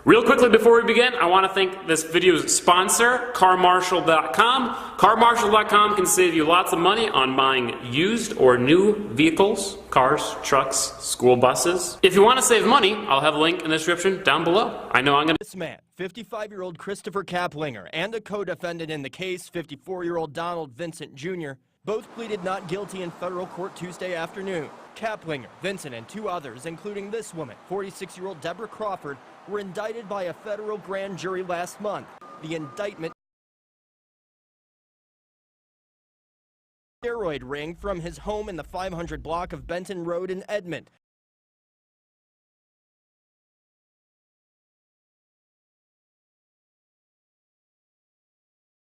Real quickly before we begin, I want to thank this video's sponsor, CarMarshal.com. CarMarshal.com can save you lots of money on buying used or new vehicles, cars, trucks, school buses. If you want to save money, I'll have a link in the description down below. I know I'm going to... This man, 55-year-old Christopher Kaplinger, and a co-defendant in the case, 54-year-old Donald Vincent Jr., both pleaded not guilty in federal court Tuesday afternoon. Kaplinger, Vincent, and two others, including this woman, 46-year-old Deborah Crawford, were indicted by a federal grand jury last month. The indictment steroid ring from his home in the 500 block of Benton Road in Edmond.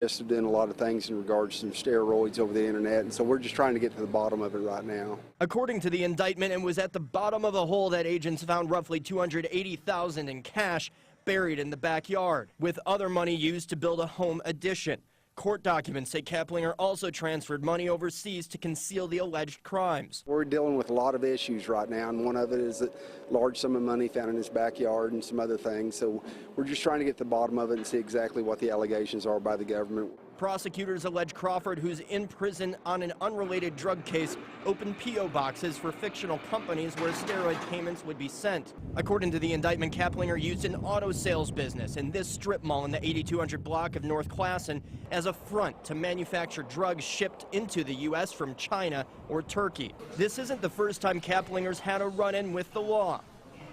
Invested in a lot of things in regards to steroids over the internet, and so we're just trying to get to the bottom of it right now. According to the indictment, it was at the bottom of the hole that agents found roughly $280,000 in cash buried in the backyard, with other money used to build a home addition. Court documents say Kaplinger also transferred money overseas to conceal the alleged crimes. We're dealing with a lot of issues right now, and one of it is a large sum of money found in his backyard and some other things. So we're just trying to get to the bottom of it and see exactly what the allegations are by the government. Prosecutors allege Crawford, who's in prison on an unrelated drug case, opened P.O. boxes for fictional companies where steroid payments would be sent. According to the indictment, Kaplinger used an auto sales business in this strip mall in the 8200 block of North Classen as a front to manufacture drugs shipped into the U.S. from China or Turkey. This isn't the first time Kaplinger's had a run-in with the law.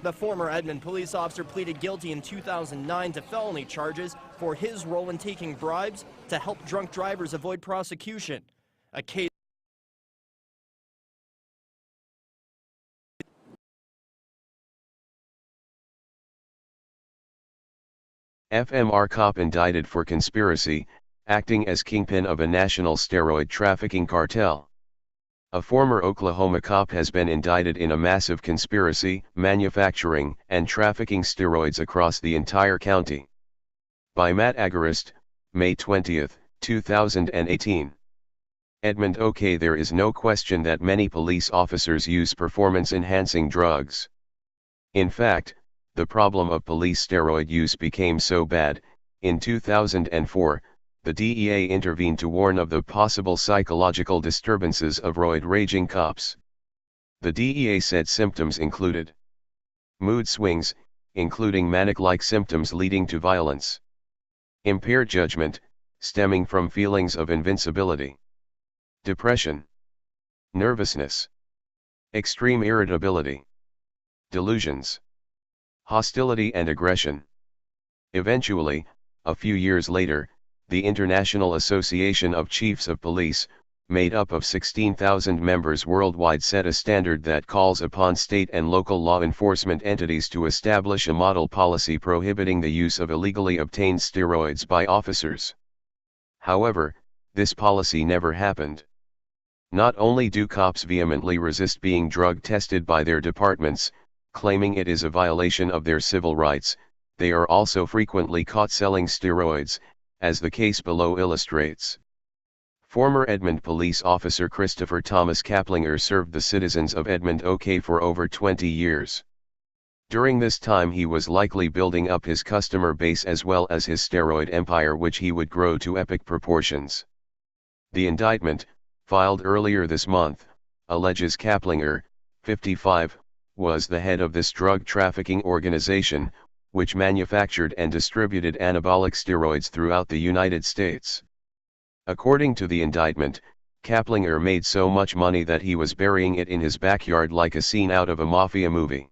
The former Edmond police officer pleaded guilty in 2009 to felony charges for his role in taking bribes to help drunk drivers avoid prosecution. A case FMR cop indicted for conspiracy, acting as kingpin of a national steroid trafficking cartel. A former Oklahoma cop has been indicted in a massive conspiracy, manufacturing, and trafficking steroids across the entire county. By Matt Agarist, May 20, 2018. Edmond. Okay, there is no question that many police officers use performance-enhancing drugs. In fact, the problem of police steroid use became so bad, in 2004, the DEA intervened to warn of the possible psychological disturbances of roid-raging cops. The DEA said symptoms included mood swings, including manic-like symptoms leading to violence, impaired judgment, stemming from feelings of invincibility, depression, nervousness, extreme irritability, delusions, hostility and aggression. Eventually, a few years later, the International Association of Chiefs of Police, made up of 16,000 members worldwide, set a standard that calls upon state and local law enforcement entities to establish a model policy prohibiting the use of illegally obtained steroids by officers. However, this policy never happened. Not only do cops vehemently resist being drug tested by their departments, claiming it is a violation of their civil rights, they are also frequently caught selling steroids, as the case below illustrates. Former Edmond police officer Christopher Thomas Kaplinger served the citizens of Edmond OK for over 20 years. During this time he was likely building up his customer base as well as his steroid empire, which he would grow to epic proportions. The indictment, filed earlier this month, alleges Kaplinger, 55, was the head of this drug trafficking organization, which manufactured and distributed anabolic steroids throughout the United States. According to the indictment, Kaplinger made so much money that he was burying it in his backyard like a scene out of a mafia movie.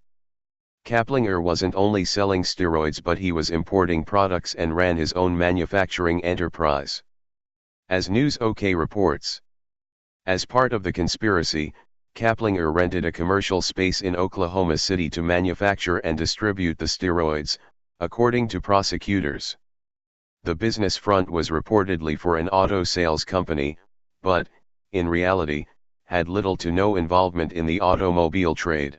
Kaplinger wasn't only selling steroids, but he was importing products and ran his own manufacturing enterprise. As News OK reports, as part of the conspiracy, Kaplinger rented a commercial space in Oklahoma City to manufacture and distribute the steroids, according to prosecutors. The business front was reportedly for an auto sales company, but, in reality, had little to no involvement in the automobile trade.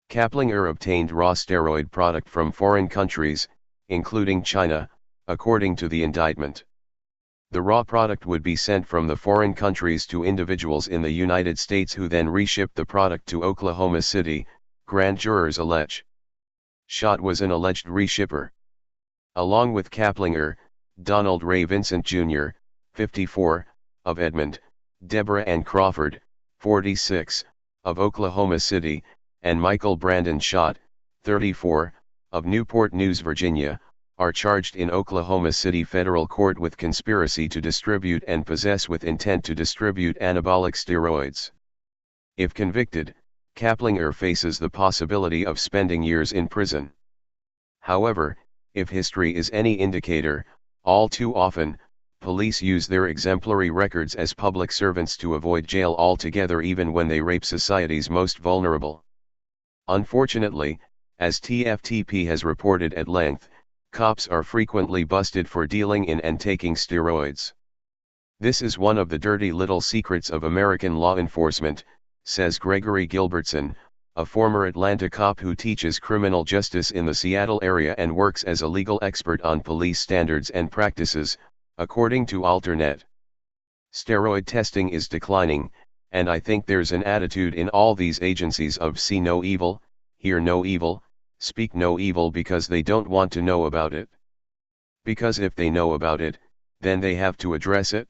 Kaplinger obtained raw steroid product from foreign countries, including China, according to the indictment. The raw product would be sent from the foreign countries to individuals in the United States who then reshipped the product to Oklahoma City, grand jurors allege. shot was an alleged reshipper. Along with Kaplinger, Donald Ray Vincent Jr., 54, of Edmond, Deborah Ann Crawford, 46, of Oklahoma City, and Michael Brandon Schott, 34, of Newport News, Virginia, are charged in Oklahoma City Federal Court with conspiracy to distribute and possess with intent to distribute anabolic steroids. If convicted, Kaplinger faces the possibility of spending years in prison. However, if history is any indicator, all too often, police use their exemplary records as public servants to avoid jail altogether, even when they rape society's most vulnerable. Unfortunately, as TFTP has reported at length, cops are frequently busted for dealing in and taking steroids. This is one of the dirty little secrets of American law enforcement, says Gregory Gilbertson, a former Atlanta cop who teaches criminal justice in the Seattle area and works as a legal expert on police standards and practices, according to Alternet. Steroid testing is declining, and I think there's an attitude in all these agencies of see no evil, hear no evil, speak no evil, because they don't want to know about it. Because if they know about it, then they have to address it.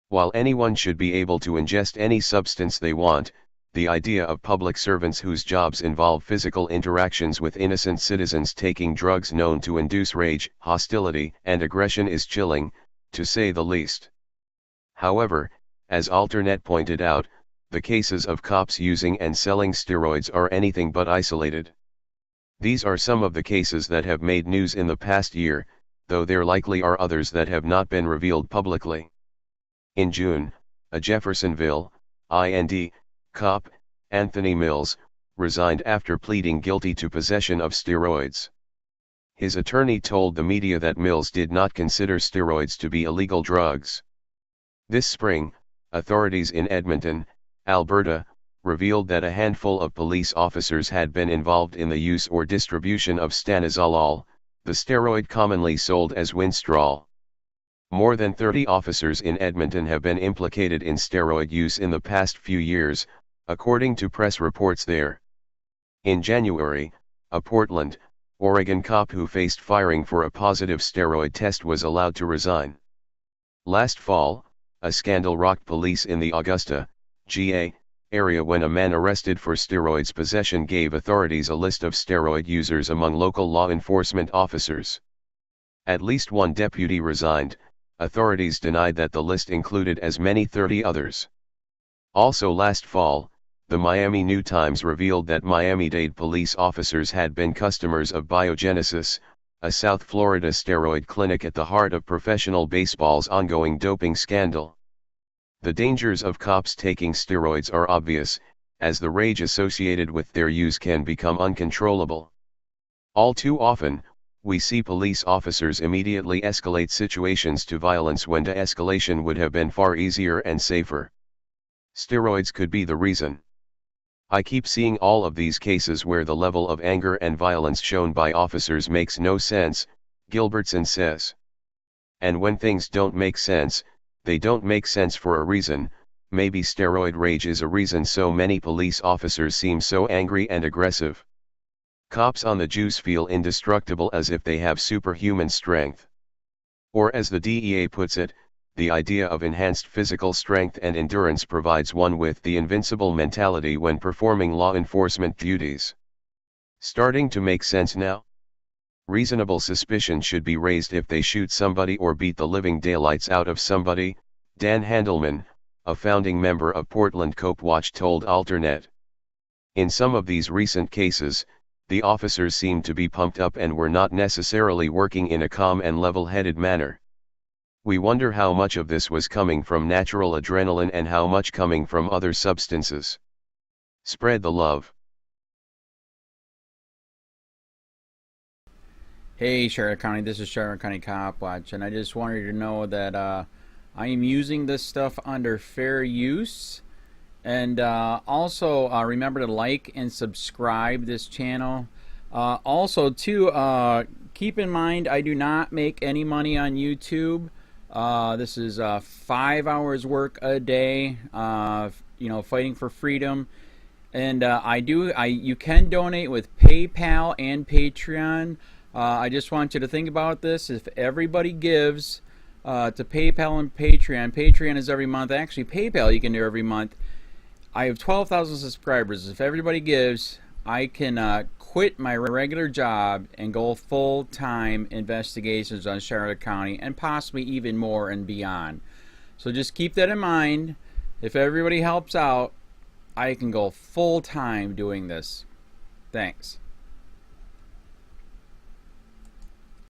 While anyone should be able to ingest any substance they want, the idea of public servants whose jobs involve physical interactions with innocent citizens taking drugs known to induce rage, hostility, and aggression is chilling, to say the least. However, as Alternet pointed out, the cases of cops using and selling steroids are anything but isolated. These are some of the cases that have made news in the past year, though there likely are others that have not been revealed publicly. In June, a Jeffersonville, IND, cop, Anthony Mills, resigned after pleading guilty to possession of steroids. His attorney told the media that Mills did not consider steroids to be illegal drugs. This spring, authorities in Edmonton, Alberta, revealed that a handful of police officers had been involved in the use or distribution of stanozolol, the steroid commonly sold as Winstrol. More than 30 officers in Edmonton have been implicated in steroid use in the past few years, according to press reports there. In January, a Portland, Oregon cop who faced firing for a positive steroid test was allowed to resign. Last fall, a scandal rocked police in the Augusta, GA, area when a man arrested for steroids possession gave authorities a list of steroid users among local law enforcement officers. At least one deputy resigned. Authorities denied that the list included as many 30 others. Also last fall, the Miami New Times revealed that Miami-Dade police officers had been customers of Biogenesis, a South Florida steroid clinic at the heart of professional baseball's ongoing doping scandal. The dangers of cops taking steroids are obvious, as the rage associated with their use can become uncontrollable. All too often, we see police officers immediately escalate situations to violence when de-escalation would have been far easier and safer. Steroids could be the reason. I keep seeing all of these cases where the level of anger and violence shown by officers makes no sense, Gilbertson says. And when things don't make sense, they don't make sense for a reason. Maybe steroid rage is a reason so many police officers seem so angry and aggressive. Cops on the juice feel indestructible, as if they have superhuman strength. Or as the DEA puts it, the idea of enhanced physical strength and endurance provides one with the invincible mentality when performing law enforcement duties. Starting to make sense now? Reasonable suspicion should be raised if they shoot somebody or beat the living daylights out of somebody, Dan Handelman, a founding member of Portland Copwatch told Alternet. In some of these recent cases, the officers seemed to be pumped up and were not necessarily working in a calm and level-headed manner. We wonder how much of this was coming from natural adrenaline and how much coming from other substances. Spread the love. Hey Charlotte County, this is Charlotte County Copwatch, and I just wanted you to know that I am using this stuff under fair use. And also remember to like and subscribe this channel. Also too, keep in mind I do not make any money on YouTube. This is 5 hours work a day, you know, fighting for freedom. And you can donate with PayPal and Patreon. I just want you to think about this. If everybody gives to PayPal and Patreon, Patreon is every month. Actually, PayPal you can do every month. I have 12,000 subscribers. If everybody gives, I can quit my regular job and go full-time investigations on Charlotte County and possibly even more and beyond. So just keep that in mind. If everybody helps out, I can go full-time doing this. Thanks.